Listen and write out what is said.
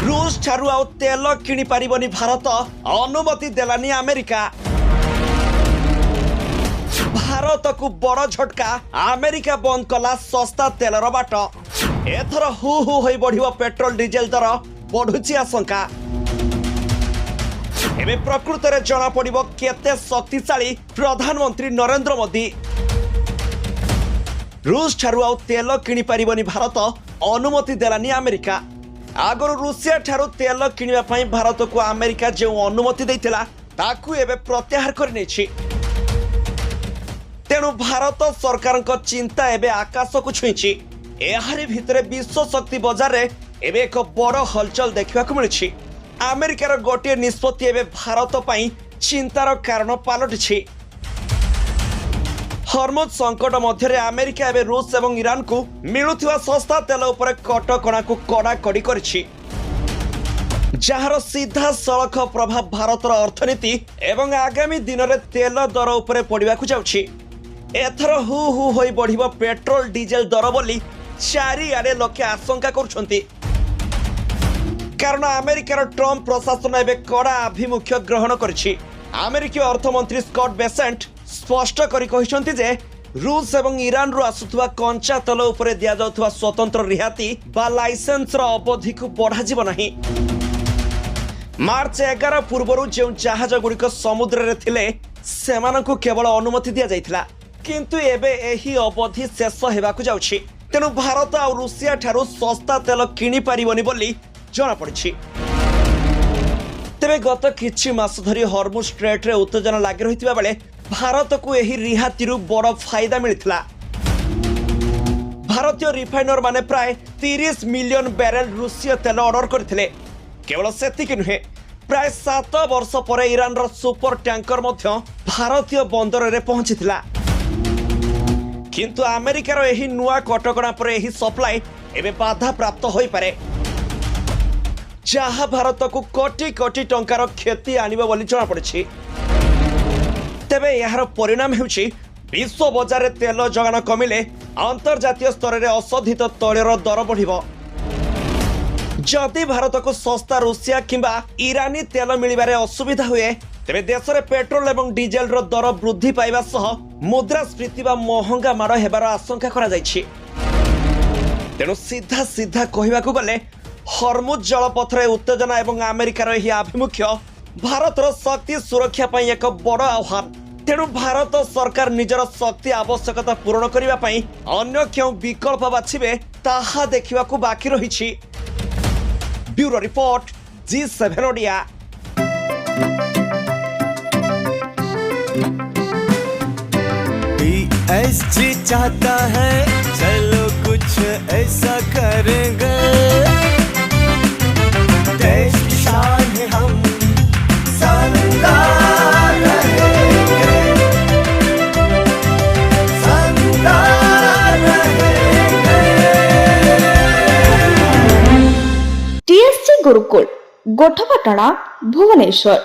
रूस ठारू आउ तेल किणी पारिबनी भारत अनुमति देलानी अमेरिका। भारत को बड़ झटका अमेरिका बंद कला सस्ता तेलर बाट। एथर हु हु होई बढ़िबो पेट्रोल डीजेल दर बढ़ुची आशंका। एबे प्रकृत रे जना पड़िबो केते शक्तिशाली प्रधानमंत्री नरेंद्र मोदी। रूस ठारू आउ तेल किणी पारिबनी भारत अनुमति देलानी अमेरिका। आगରୁ ରୁଷିଆ ଠାରୁ ତେଲ କିଣିବା ପାଇଁ ଭାରତକୁ ଆମେରିକା ଯେଉଁ ଅନୁମତି ଦେଇଥିଲା ତାକୁ ଏବେ ପ୍ରତ୍ୟାହାର କରିନେଇଛି। ତେଣୁ ଭାରତ ସରକାରଙ୍କ ଚିନ୍ତା ଏବେ ଆକାଶକୁ ଛୁଇଁଛି। ଏହାରି ଭିତରେ ବିଶ୍ୱ ଶକ୍ତି ବଜାରରେ ଏବେ ଏକ ବଡ଼ ହଲଚଲ ଦେଖିବାକୁ ମିଳିଛି। ଆମେରିକାର ଗୋଟିଏ ନିଷ୍ପତ୍ତି ଏବେ ଭାରତ ପାଇଁ ଚିନ୍ତାର କାରଣ ପାଲଟିଛି। हर्मुज संकट मध्य अमेरिका एवं रूस और ईरान को मिलुथिबा सस्ता तेल उपर कटकणा को कड़ाकड़ी करिछि, जार सीधा सड़क प्रभाव भारतर अर्थनीति एवं आगामी दिन में तेल दर उपर पड़ाकू जाउछि। एथर हु हु होई बढ़िबो पेट्रोल डीजेल दर बोली चारिआडे लोके आशंका करुछंती। कारण अमेरिकार ट्रम्प प्रशासन एवं कड़ा आभिमुख्य ग्रहण करिछि। अमेरिकी अर्थमंत्री स्कॉट बेसेंट स्पष्ट करी कहिसंती जे रूस एवं ईरान रु आसुथुवा कंचा तेल उपरे दिया जाउथुवा स्वतंत्र रिहाती बा लाइसेंस रो अवधि को बढ़ा जीव नाही। मार्च 11 पूर्वरु जे जहाज गुड़िक समुद्र रे थिले सेमानकु केवल अनुमति दिया जाइथिला, किंतु एबे एही अवधि शेष हेबाकु जाउछि। तेनु भारत आ रूसिया ठारू सस्ता तेल किनि पारिबनी बोली जणा पड़िछि। तेबे गत किछि मास धरी हर्मुज स्ट्रेट रे उत्तेजना लागि रहितबा बेले भारत को यही रिहाती बड़ फायदा मिलता। भारतीय रिफाइनर माने प्राय 30 मिलियन बैरेल रूसीय तेल ऑर्डर करथिले। केवल सेतिक नुहे, प्राय 7 वर्ष पर ईरान रो सुपर टैंकर मध्य भारतीय बंदर रे पहुंचीथिला। किंतु अमेरिकार यही नुआ कटकणा पर यही सप्लाई एबे बाधा प्राप्त होई पारे, जहा भारत को कोटी कोटी टंकार क्षति आनिबो बोली जणा पड़िछि। तेबे यार परिणाम हेउछि विश्व बजार रे तेल जगान कमिले अंतर्जातीय स्तर रे अशोधित तैलर दर बढ़िबो। जदि भारत को सस्ता रूसिया किंबा ईरानी तेल मिलिबारे असुविधा हुए, तेबे देश रे पेट्रोल एवं डीजेल रो दर वृद्धि पाइबा सह मुद्रास्फीति बा महंगा माड़ हेबार आशंका करा जायछि। तेणु सीधा सीधा कहिबाकू गले हर्मुज जलपथ रे उत्तेजना एवं अमेरिकार एही आभिमुख्य भारतर शक्ति सुरक्षा पई एक बड़ आह्वान। तेणु भारत सरकार निजर शक्ति आवश्यकता पूरण करिबा पई अन्य क्यों विकल्प बाछिबे ताहा देखिबाकू बाकी रहिछि। Bureau report G7 Odia. PSG चाहता है चलो कुछ ऐसा करेंगे, देश की शान है हम शानदार रहेंगे, शानदार रहेंगे। TSC गुरुकुल गोठपाटणा भुवनेश्वर।